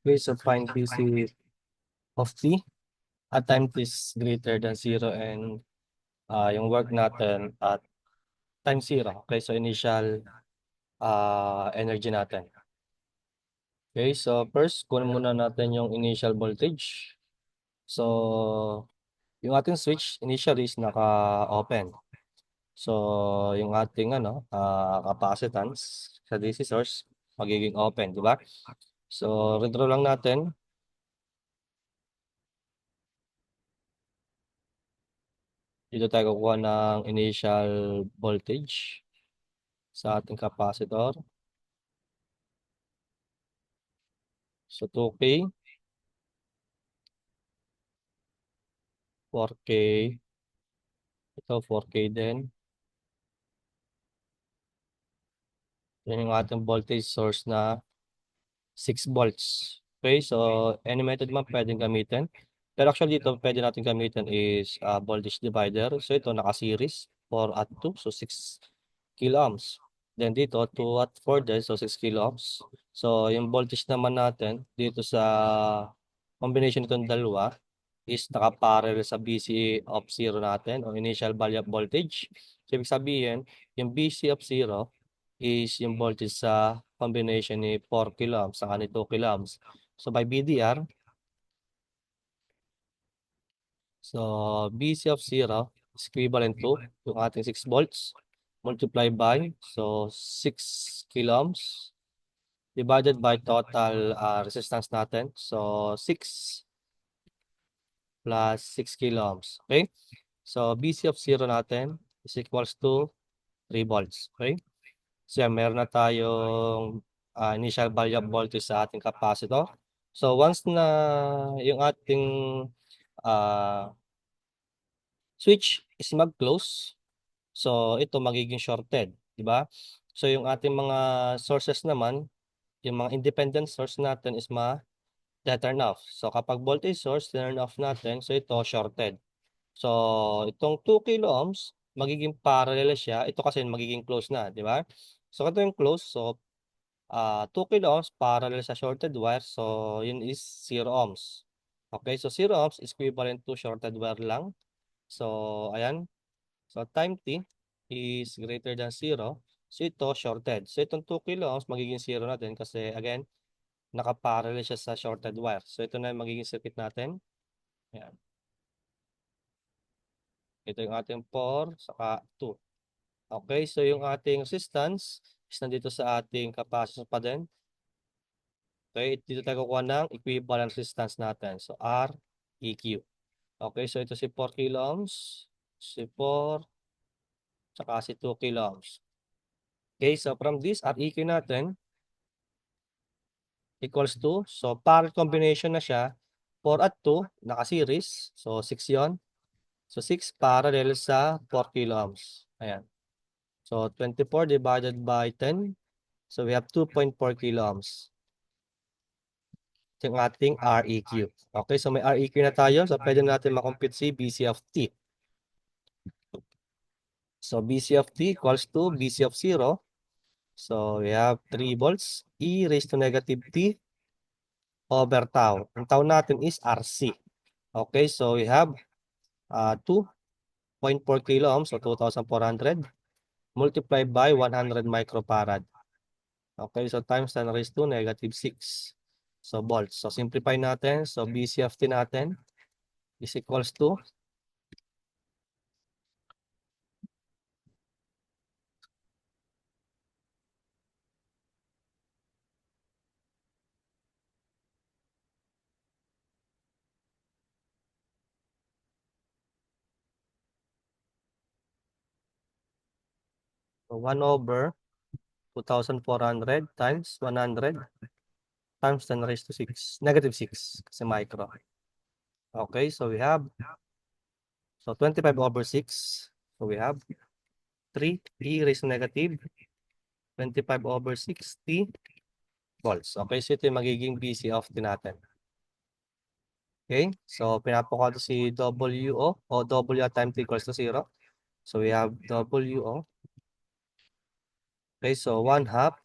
Okay, so find BC of t at time t is greater than 0 and yung work natin at time 0. Okay, so initial energy natin. Okay, so first, kunin muna natin yung initial voltage. So, yung ating switch initially is naka-open. So, yung ating capacitance sa DC source magiging open, di ba? So, redraw lang natin. Dito tayo kukuha ng initial voltage sa ating capacitor. So, 2K, 4K, ito 4K din. Yan yung ating voltage source na 6 volts. Okay, so any method man pwedeng gamitin. Pero actually dito pwede natin gamitin is voltage divider. So ito naka-series 4 at 2, so 6 kilo ohms. Then dito 2 at 4 din, so 6 kilo ohms. So yung voltage naman natin dito sa combination nitong dalawa is naka-parallel sa BC of 0 natin o initial value of voltage. So ibig sabihin, yung BC of 0 is yung voltage sa combination ni 4 kilo ohms saka ni 2 kilo ohms. So by BDR, so BC of 0 is equivalent to yung ating 6 volts multiplied by 6 kilo ohms divided by total resistance natin. So 6 plus 6 kilo ohms. Okay? So BC of 0 natin is equals to 3 volts. Okay? So yan, meron na tayong initial value of voltage sa ating capacitor. So once na yung ating uh, switch is mag-close, so ito magiging shorted, di ba? So yung ating mga sources naman, yung mga independent source natin is ma-turn off. So kapag voltage source, turn off natin, so ito shorted. So itong 2 kilo ohms, magiging parallel siya. Ito kasi magiging close na, di ba? So ito yung close, so 2 kilo ohms parallel sa shorted wire. So, yun is 0 ohms. Okay, so 0 ohms is equivalent to shorted wire lang. So, ayan. So, time t is greater than 0. So, ito shorted. So, itong 2 kilo ohms magiging 0 natin kasi again, nakaparallel siya sa shorted wire. So, ito na yung magiging circuit natin. Ayan. Ito yung ating 4 saka 2. Okay, so yung ating resistance is nandito sa ating capacitor pa din. Okay, dito tayo kukuha ng equivalent resistance natin. So, R, EQ. Okay, so ito si 4 kilo ohms, si 4, tsaka si 2 kilo ohms. Okay, so from this, REQ natin equals to, so parallel combination na siya, 4 at 2, naka-series. So, 6 yon. So, 6 parallel sa 4 kilo ohms. Ayan. So, 24 divided by 10. So, we have 2.4 kilo ohms. Ito yung ating REQ. Okay, so may REQ na tayo. So, pwede natin makompute si BC of T. So, BC of T equals to BC of 0. So, we have 3 volts. E raised to negative T over tau. Ang tau natin is RC. Okay, so we have 2.4 kilo ohms, so 2,400 multiplied by 100 microfarad. Okay, so times 10 raised to negative 6. So, volts. So, simplify natin. So, BC of T natin is equals to 1 over 2,400 times 100 times 10 raised to 6. Negative 6 kasi micro. Okay, so we have 25 over 6. So we have 3 e raised to negative 25 over 60 volts. Okay, so ito yung magiging BC of T natin. Okay, so pinapakita si WO o W at time t equals to 0. So we have WO. Okay, so 1 half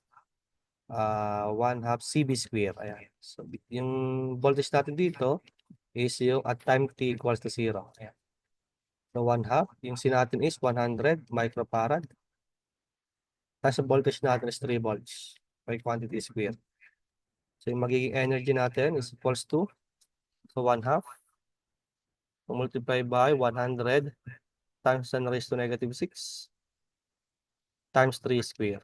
CB square. Ayan. So, yung voltage natin dito is yung at time t equals to 0. Ayan. So, 1/2. Yung C natin is 100 microfarad. Tapos yung voltage natin is 3 volts by quantity square. So, yung magiging energy natin is equals to, so 1/2 multiply by 100 times 10 raised to negative 6 times 3 square.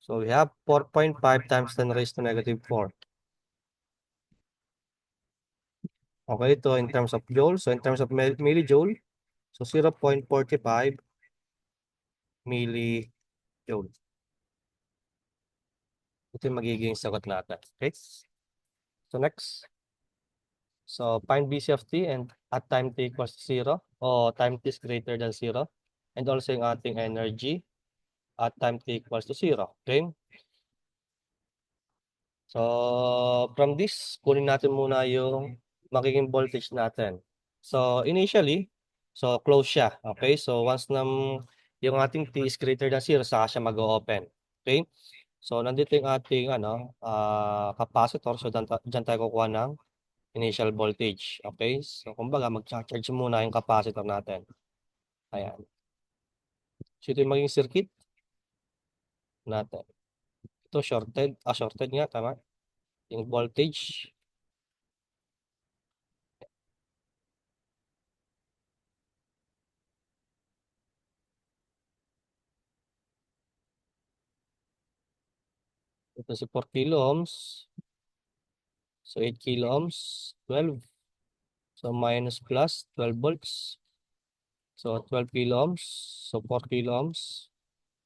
So, we have 4.5 times 10 raised to negative 4. Okay, ito in terms of joule. So, in terms of millijoule, so 0.45 millijoule. Ito yung magiging sagot natin. Okay? So, next. So, find BC of t and at time t equals 0 o time t is greater than 0. And also yung ating energy at time t equals to 0. Okay? So, from this, kunin natin muna yung magiging voltage natin. So, initially, so close siya. Okay? So, once na yung ating t is greater than 0, saka siya mag-open. Okay? So, nandito yung ating capacitor. So, dyan tayo kukuha ng initial voltage. Okay? So, kumbaga, mag-charge muna yung capacitor natin. Ayan. So, ito yung maging circuit natin. Ito, shorted nga, tama? Yung voltage. Ito si 4 kilo ohms. So, 8 kilo ohms, 12. So, minus plus 12 volts. So, 12 kilo ohms. So, 4 kilo ohms.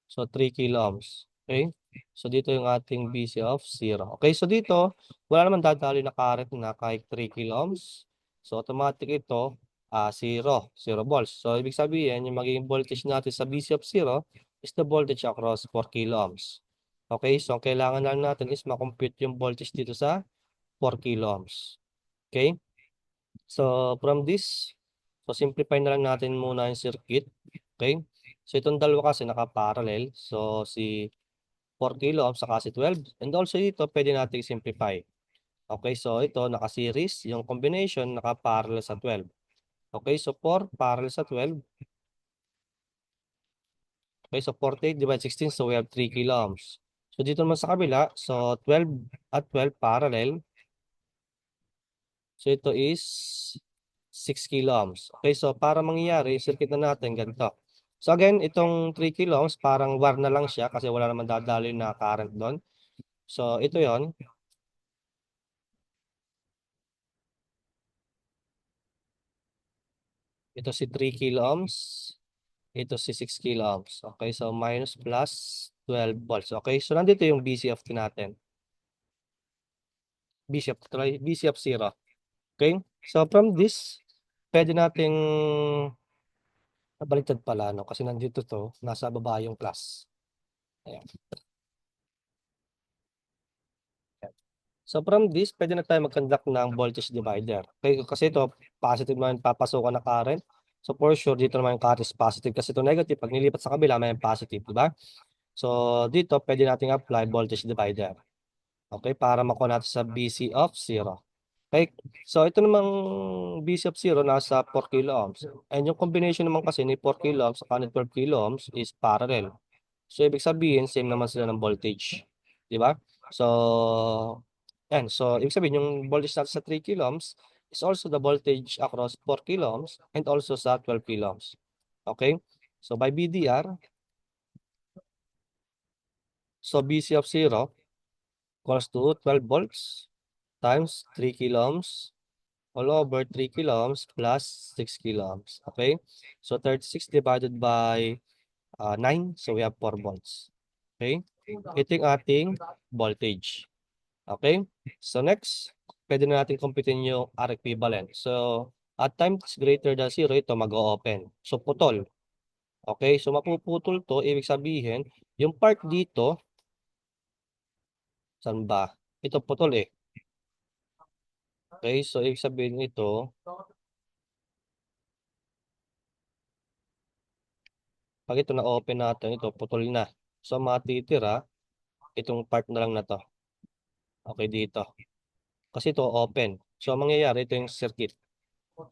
So, 3 kilo ohms. Okay? So, dito yung ating BC of 0. Okay, so dito, wala naman dadali na current na kahit 3 kilo ohms. So, automatic ito, 0 volts. So, ibig sabihin, yung magiging voltage natin sa BC of 0 is the voltage across 4 kilo ohms. Okay, so ang kailangan lang natin is makompute yung voltage dito sa 4 kilo ohms. Okay, so from this, so simplify na lang natin muna yung circuit. Okay, so itong dalawa kasi naka-parallel. So si 4 kilo ohms saka si 12. And also ito, pwede natin simplify. Okay, so ito naka-series. Yung combination naka-parallel sa 12. Okay, so 4 parallel sa 12. Okay, so 48 divided 16, so we have 3 kilo ohms. So dito naman sa kabila, so 12 at 12 parallel. So ito is 6 kilo ohms. Okay, so para mangyayari, circuit na natin ganito. So again, itong 3 kilo ohms, parang war na lang siya kasi wala naman dadaloy na current doon. So ito yon. Ito si 3 kilo ohms. Ito si 6 kilo ohms. Okay, so minus plus 12 volts. Okay, so nandito yung BC of T natin. BC of 0. Okay, so from this, pwede nating baliktad pala, no? Kasi nandito to, nasa baba yung plus. Ayan. So from this, pwede na tayo mag-conduct ng voltage divider. Okay, kasi ito, positive naman papasukan na current. So for sure, dito naman yung current is positive. Kasi ito negative, pag nilipat sa kabila, may positive, di ba? So dito, pwede nating apply voltage divider. Okay, para makuha natin sa BC of 0. Okay, so ito namang BC of 0 nasa 4 kilo ohms. And yung combination naman kasi ni 4 kilo ohms at 12 kilo ohms is parallel. So ibig sabihin, same naman sila ng voltage. Di ba? So, yan. So, ibig sabihin, yung voltage natin sa 3 kilo ohms is also the voltage across 4 kilo ohms and also sa 12 kilo ohms. Okay? So, by BDR, so BC of 0 equals to 12 volts times 3 kilo ohms all over 3 kilo ohms plus 6 kilo ohms. Okay? So, 36 divided by 9. So, we have 4 volts. Okay? Ito yung ating voltage. Okay? So next, pwede na natin computein yung R equivalent. So, at time is greater than 0, ito mag-o-open. So, putol. Okay? So, mapuputol to, ibig sabihin, yung part dito, saan ba? Ito putol eh. Okay? So, ibig sabihin ito, pag ito na-open natin, ito putol na. So, matitira, itong part na lang na to. Okay, dito. Kasi ito open. So, ang mangyayari, ito yung circuit.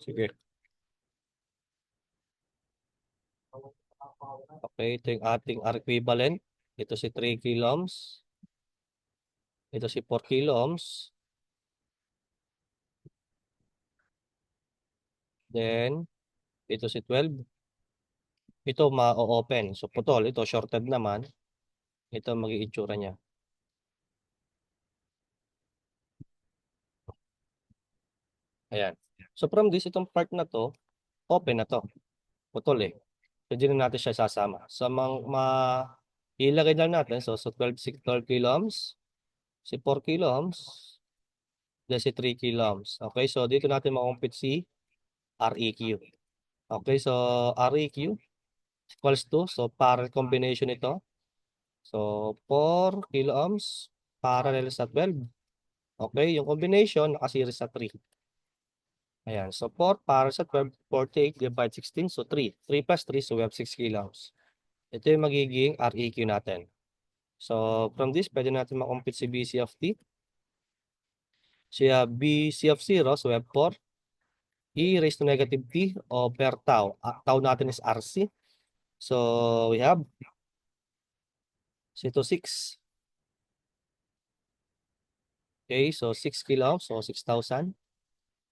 Sige. Okay, ito yung ating R equivalent. Ito si 3 kilo ohms. Ito si 4 kilo ohms. Then, ito si 12. Ito ma-open. So, putol. Ito shorted naman. Ito magiging itsura niya. Ayan. So, from this, itong part na to, open na to. Putol eh. So, hindi na natin siya sasama. So, ilagay lang natin. So 12 kilo ohms. Si 4 kilo ohms. Then si 3 kilo ohms. Okay, so dito natin makumpit si REQ. Okay, so REQ equals to, so parallel combination ito. So 4 kilo ohms parallel sa 12. Okay, yung combination nakaseries sa 3. Ayan, so 4 parallel sa 12, 48 divided 16, so 3. 3 plus 3, so we have 6 kilo ohms. Ito yung magiging REQ natin. So from this, pwede natin makumpit si BC of T. Siya BC of 0, so we have 4. E raised to negative T over tau. Tau natin is RC. So we have C to 6. Okay, so 6 kilo, so 6,000.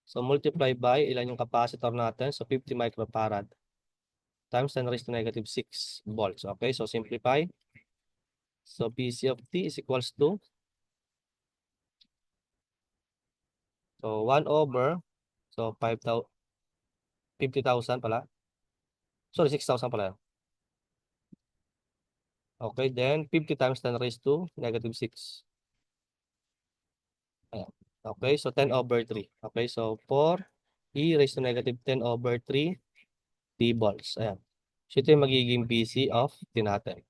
So multiply by ilan yung capacitor natin? So 50 microfarad times 10 raised to negative 6 volts. Okay, so simplify. So BC of T is equals to, so 1 over, so 5,000, 50,000 pala. Sorry, 6,000 pala. Okay, then 50 times 10 raised to negative 6. Ayan. Okay, so 10 over 3. Okay, so 4 e raised to negative 10 over 3 t volts. Ayan. So ito yung magiging BC of T natin.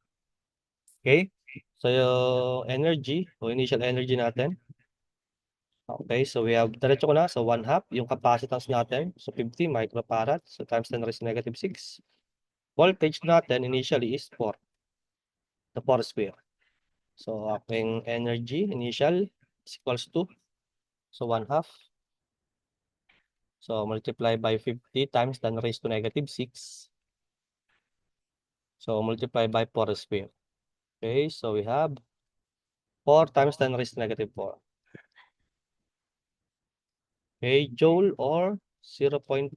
Okay? So yung energy, o initial energy natin. Okay, so we have, diretso ko na, so 1 half, yung capacitance natin, so 50 microfarad, so times 10 raised to negative 6. Voltage natin initially is 4, the 4 square. So aking energy initial is equals to, so 1 half. So multiply by 50 times 10 raised to negative 6. So multiply by 4 square. Okay, so we have 4 times 10 raised to negative 4. Okay, joule or 0.4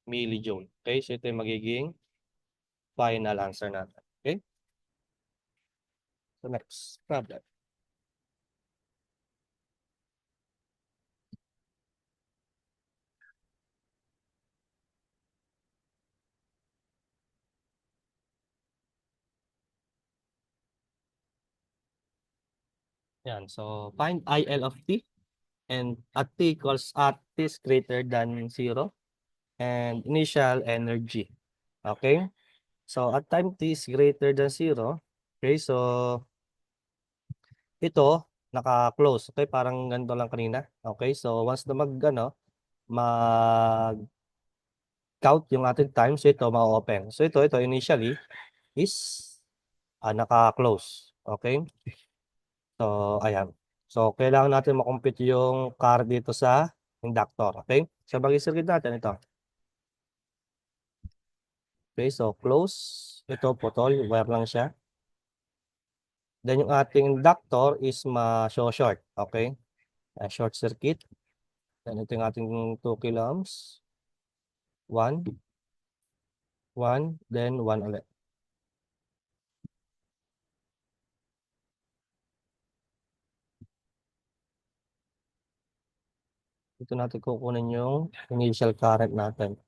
millijoule. Okay, so ito yung magiging final answer natin. Okay, so next problem. Yan, so find IL of T and at T is greater than 0 and initial energy. Okay, so at time T is greater than 0. Okay, so ito naka-close. Okay, parang ganito lang kanina. Okay, so once na mag count yung ating time, so ito ma-open. So ito initially is naka-close. Okay? So ayan. So kailangan natin makompute yung current dito sa inductor. Okay? So bagay circuit natin ito. Okay, so close. Ito putol, wire lang siya. Then yung ating inductor is ma-short. Okay? Short circuit. Then ito yung ating 2 kilo ohms. 1, 1, then 1 ulit. Dito natin kukunin yung initial current natin.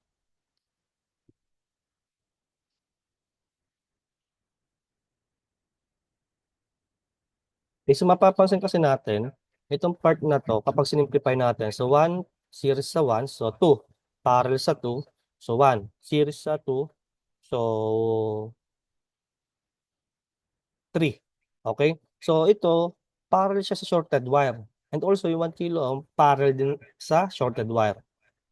So mapapansin kasi natin, itong part na to, kapag sinimplify natin, so 1 series sa 1, so 2 parallel sa 2, so 1 series sa 2, so 3. Okay? So ito, parallel siya sa shorted wire. And also yung 1 kilo ohm, parallel din sa shorted wire.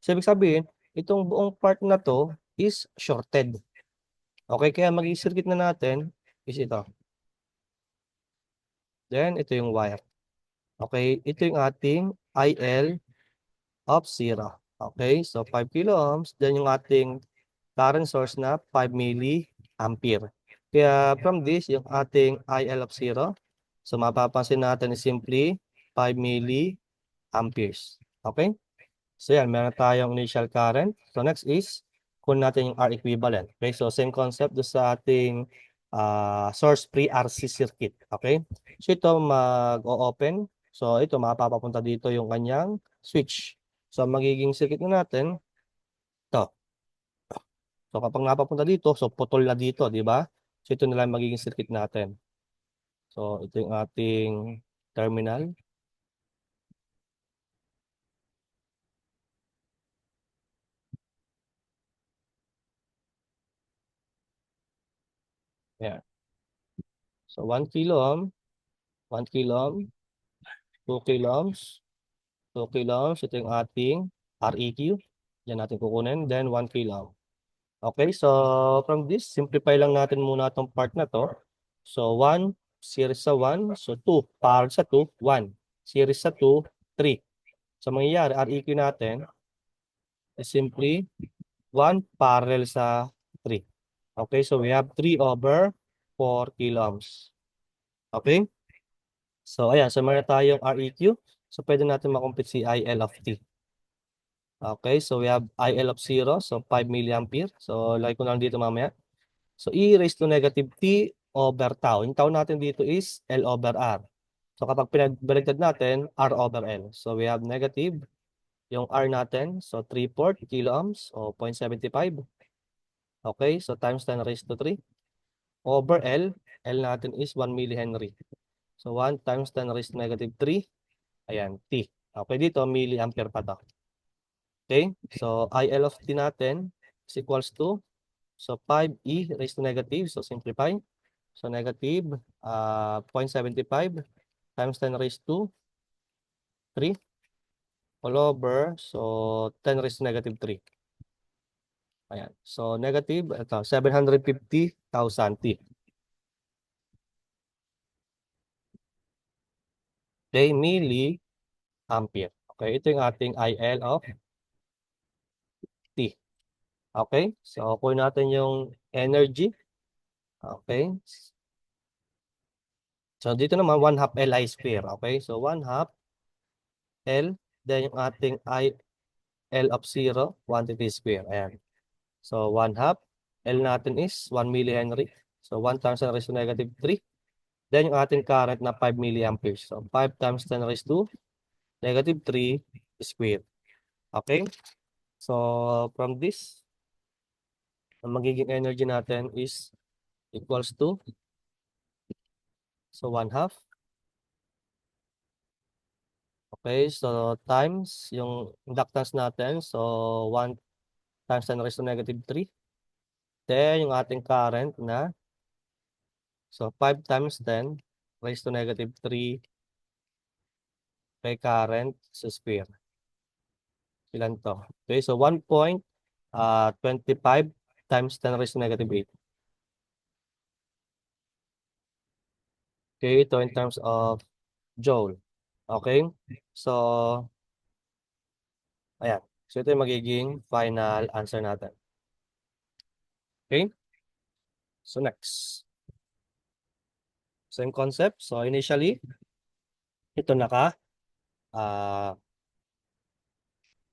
So ibig sabihin, itong buong part na to is shorted. Okay, kaya mag-i-circuit na natin is ito. Then ito yung wire. Okay, ito yung ating IL of 0. Okay, so 5 kilo ohms. Then yung ating current source na 5 milliampere. Kaya from this, yung ating IL of 0, so mapapansin natin is simply 5 milliamperes. Okay? So yan, meron tayong initial current. So next is, kung natin yung R equivalent. Okay, so same concept do sa ating source free RC circuit. Okay? So ito mag-o-open. So ito mapapapunta dito yung kanyang switch. So magiging circuit na natin, ito. So kapag napapunta dito, so putol na dito, di ba? So ito na lang magiging circuit natin. So ito yung ating terminal. Ayan. So 1 kilo ohm, 1 kilo ohm, 2 kilo ohms, 2 kilo ohms. Ito yung ating REQ. Yan natin kukunin. Then 1 kilo ohm. Okay, so from this, simplify lang natin muna itong part na to. So 1, series sa 1. So 2, parallel sa 2, 1. Series sa 2, 3. So mangyayari, REQ natin is simply 1 parallel sa 3. Okay, so we have 3 over 4 kilo ohms. Okay? So ayan, so meron tayong REQ. So pwede natin makompute si IL of T. Okay, so we have IL of 0, so 5 milliampere. So lagay ko lang dito mamaya. So E raised to negative T over tau. Yung tau natin dito is L over R. So kapag pinagbaliktad natin, R over L. So we have negative yung R natin. So 3/4 kilo ohms o 0.75. Okay, so times 10 raised to 3 over L. L natin is 1 millihenry. So 1 times 10 raised to negative 3. Ayan, T. Okay, dito milliampere pa to. Okay, so IL of T natin is equals to, so 5E raised to negative, so simplify. So negative 0.75 times 10 raised to 3 all over, so 10 raised to negative 3. Ayan, so negative, ito, 750,000 T. Okay, milliampere. Okay, ito yung ating IL of T. Okay, so kunin natin yung energy. Okay, so dito naman 1/2 Li square. Okay, so 1/2 L, then yung ating IL of 0, quantity square. Ayan. So 1/2 L natin is 1 millihenry. So 1 times 10 raised to negative 3. Then yung ating current na 5 milliamperes. So 5 times 10 raised to negative 3 square. Okay? So from this, ang magiging energy natin is equals to, so 1/2. Okay, so times yung inductance natin. So 1 times 10 raised to negative 3. Then yung ating current na, so 5 times 10 raised to negative 3 kay current sa square. Ilan to? Okay, so 1.25 times 10 raised to negative 8. Okay, ito in terms of joule. Okay, so ayan. So ito yung magiging final answer natin. Okay, so next. Same concept. So initially, ito naka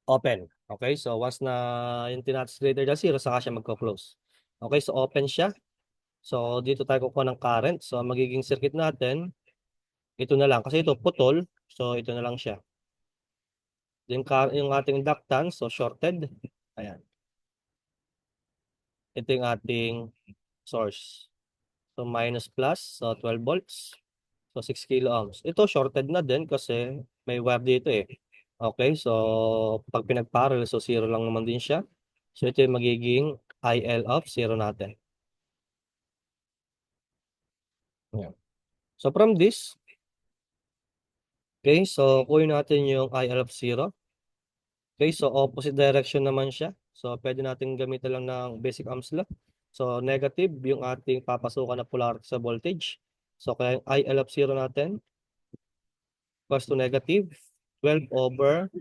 open. Okay, so once na yung tinatas greater than 0, saka siya magko-close. Okay, so open siya. So dito tayo kukuha ng current. So magiging circuit natin, ito na lang. Kasi ito putol, so ito na lang siya. Yung ating inductance, so shorted. Ayan. Ito yung ating source. So minus plus, so 12 volts. So 6 kilo ohms. Ito shorted na din kasi may wire dito eh. Okay, so pag pinag-parallel, so 0 lang naman din siya. So ito yung magiging IL of 0 natin. Ayan. So from this, okay, so kunin natin yung IL of 0. Okay, so opposite direction naman siya. So pwede natin gamitin lang ng basic Ohm's law. So negative yung ating papasukan na polarity sa voltage. So kaya yung IL of 0 natin equals to negative 12 over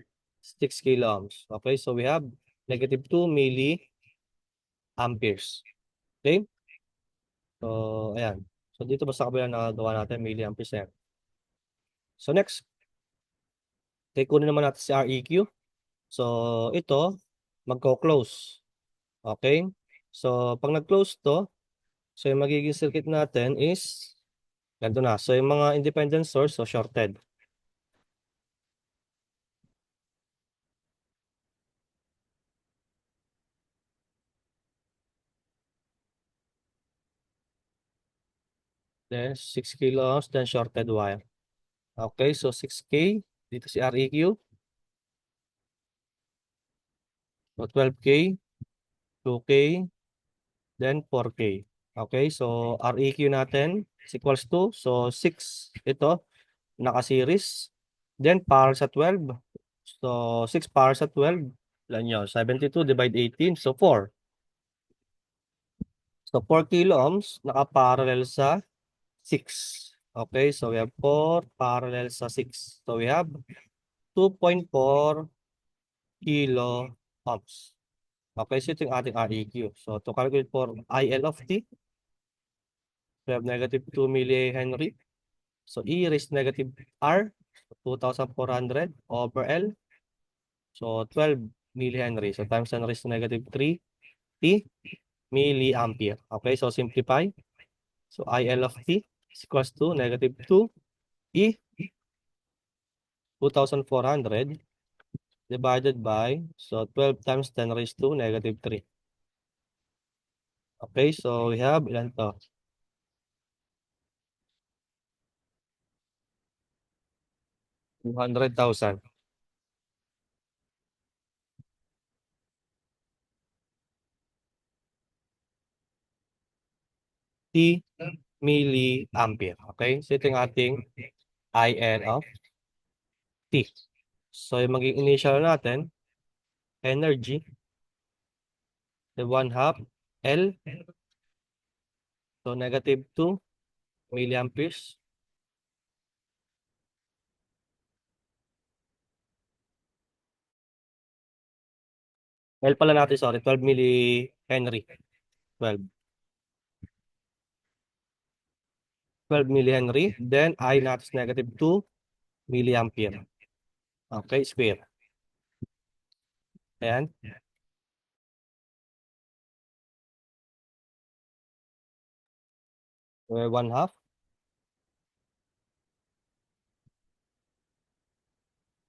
6 kilo ohms. Okay, so we have negative 2 milliamperes. Okay? So, ayan. So, dito ba sa kabila nakagawa natin milliamperes yan. So, next, kunin naman natin si REQ. So, ito, magko-close. Okay? So, pag nag-close to, so yung magiging circuit natin is, ganito na. So, yung mga independent source, so shorted. Then, 6 kilo ohms, then shorted wire. Okay, so 6K, dito si REQ. So, 12K, 2K, then 4K. Okay, so REQ natin is equals to, so 6, ito, naka-series. Then, para sa 12. So, 6 para sa 12. Ilan yun? 72 divide 18. So, 4. So, 4 kilo ohms, naka-parallel sa 6. Okay, so we have 4 parallel sa 6. So, we have 2.4 kilo ohms. Okay, so ito yung ating REQ. So, to calculate for IL of T, we have negative 2 millihenry. So, E raised negative R, 2,400 over L. So, 12 millihenry. So, times 10 raised to negative 3 T milliampere. Okay, so simplify. So, IL of T is equals to negative 2 E 2,400 divided by, so 12 times 10 raised to negative 3. Okay, so we have, ilan to? 200,000. T milliampere. Okay? So, ito yung ating IN of T. So, yung maging initial natin, energy, the 1 half L, so negative 2 milliamperes. L pala natin, sorry, 12 millihenry. 12. 12 millihenry. Then, I natin is negative 2 milliampere. Okay, square. Ayan. 1 half.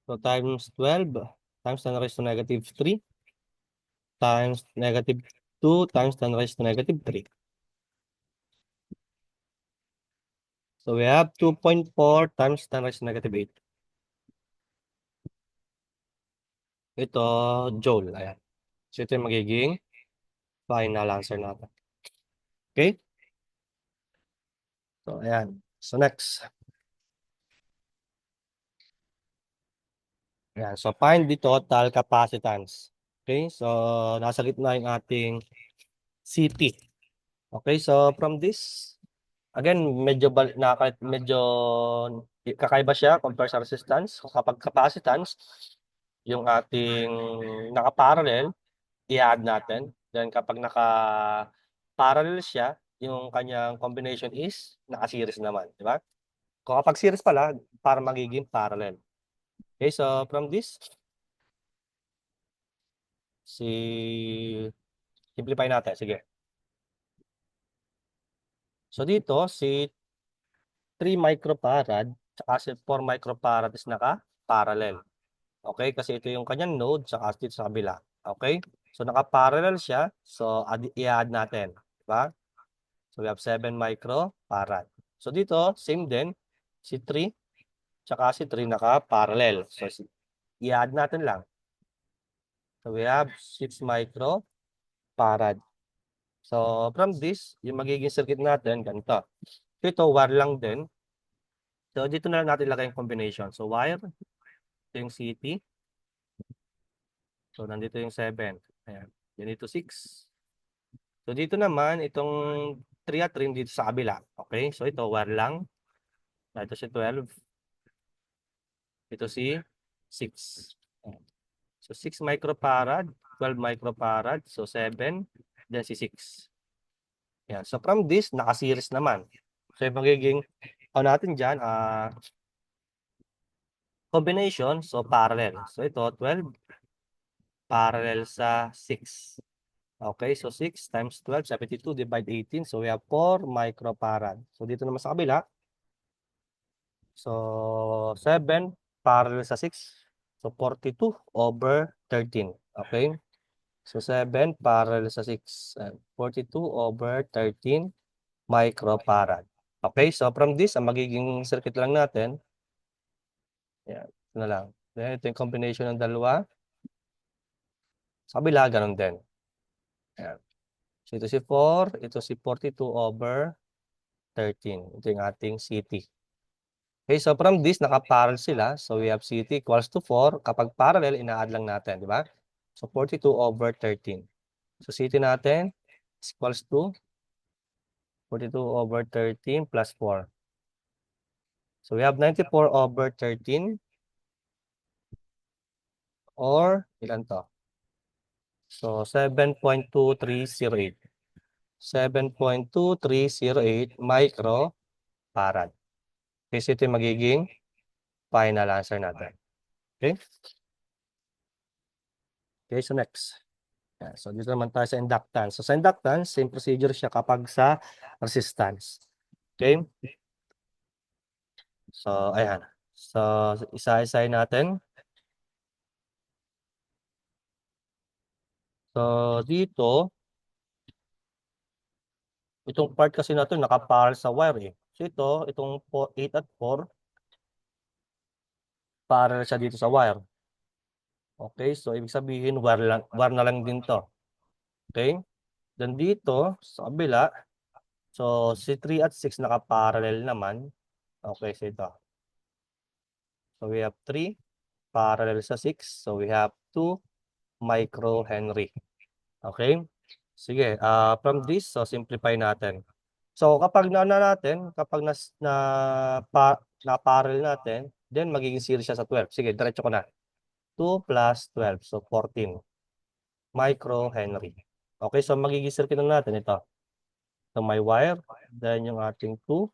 So, times 12 times 10 raised to negative 3 times negative 2 times 10 raised to negative 3. So, we have 2.4 times 10 raised to negative 8. Ito, joule. Ayan. So, ito yung magiging final answer natin. Okay? So, ayan. So, next. Ayan. So, find the total capacitance. Okay? So, nasa gitna yung ating CT. Okay? So, from this, again, medyo kakaiba siya compare sa resistance. Kapag capacitance, yung ating naka-parallel, i-add natin. Then, kapag naka-parallel siya, yung kanyang combination is naka-series naman. Di ba? Kung kapag series pala, para magiging parallel. Okay, so from this, simplify natin. Sige. So dito, si 3 microfarad tsaka si 4 microfarad is naka-parallel. Okay, kasi ito yung kanyang node tsaka dito sa kabila. Okay? So naka-parallel siya. So i-add natin. Diba? So we have 7 microfarad. So dito, same din. Si 3 tsaka si 3 naka-parallel. So i-add natin lang. So we have 6 microfarad. So from this, yung magiging circuit natin, ganito. Ito, wire lang din. So dito na lang natin ilagay yung combination. So wire, ito yung CT. So nandito yung 7. Ayan. Ganito 6. So dito naman, itong 3 at 3 dito sa kabila. Okay, so ito wire lang. Ito si 12. Ito si 6. So 6 microfarad, 12 microfarad, so 7, then si 6. Yan. So from this, naka-series naman. So yung magiging, natin dyan, combination, so parallel. So ito, 12 parallel sa 6. Okay, so 6 times 12, 72, divide 18. So we have 4 microfarad. So dito naman sa kabila, so 7 parallel sa 6. So 42 over 13. Okay, so 7 parallel sa 6. 42 over 13 microfarad. Okay, so from this, ang magiging circuit lang natin, yan, ito na lang. Then ito yung combination ng dalawa. Sa kabila, ganun din. Yan. So ito si 4, ito si 42 over 13. Ito yung ating CT. Okay, so from this, nakaparallel sila. So we have CT equals to 4. Kapag parallel, ina-add lang natin, di ba? So 42 over 13. So CT natin is equals to 42 over 13 plus 4. So we have 94 over 13 or ilan to? So 7.2308. 7.2308 microfarad. Kasi ito yung magiging final answer natin. Okay? Okay, so next. Yan. So dito naman tayo sa inductance. So sa inductance, same procedure siya kapag sa resistance. Okay? So ayan. So isa-isahin natin. So dito, itong part kasi na ito nakaparallel sa wire eh. So ito, itong 8 at 4, parallel siya dito sa wire. Okay, so ibig sabihin wire na lang din to. Okay? Then dito, sa kabila, so si 3 at 6 nakaparallel naman. Okay, so ito. So we have 3 parallel sa 6. So we have 2 microhenry. Okay? Sige, from this, so simplify natin. So kapag kapag na parallel natin, then magiging series siya sa 12. Sige, diretso ko na. 2 plus 12, so 14 microhenry. Okay, so magiging circuit na natin ito. So may wire, then yung ating 2.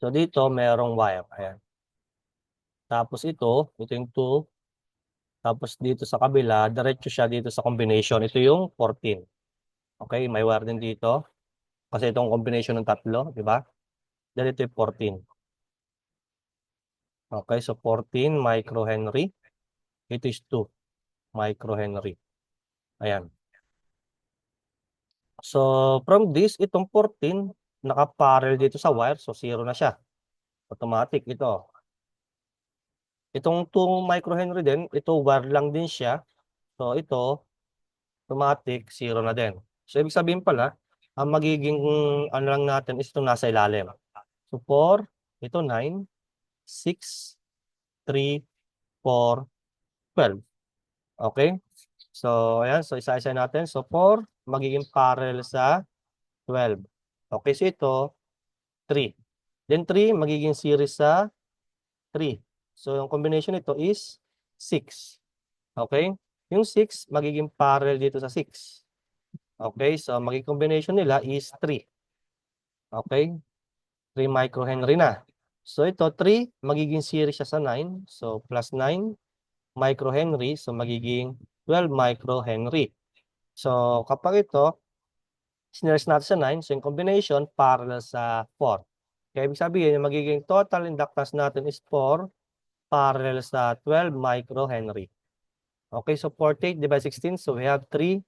So dito merong wire. Ayan. Tapos ito yung 2. Tapos dito sa kabila, diretso siya dito sa combination. Ito yung 14. Okay, may wire din dito. Kasi itong combination ng tatlo, di ba? Then ito yung 14. Okay, so 14 microhenry. Ito is 2 microhenry. Ayan. So from this, itong 14, nakaparallel dito sa wire. So 0 na siya. Automatic ito. Itong 2 microhenry din, ito wire lang din siya. So ito, automatic, 0 na din. So ibig sabihin pala, ang magiging ano lang natin is itong nasa ilalim. So 4, ito 9, 6, 3, 4, 12. Okay? So ayan, so isa-isa natin. So 4, magiging parallel sa 12. Okay, so ito, 3. Then 3, magiging series sa 3. So yung combination nito is 6. Okay? Yung 6, magiging parallel dito sa 6. Okay, so magiging combination nila is 3. Okay? 3 microhenry na. So ito, 3, magiging series siya sa 9. So plus 9 microhenry. So magiging 12 microhenry. So kapag ito, sineries natin sa 9, so yung combination parallel sa 4. Kaya ibig sabihin, yung magiging total inductance natin is 4 parallel sa 12 microhenry. Okay, so 48 divided 16, so we have 3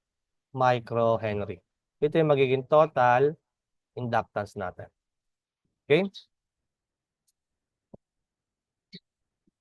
microhenry. Ito yung magiging total inductance natin. Okay?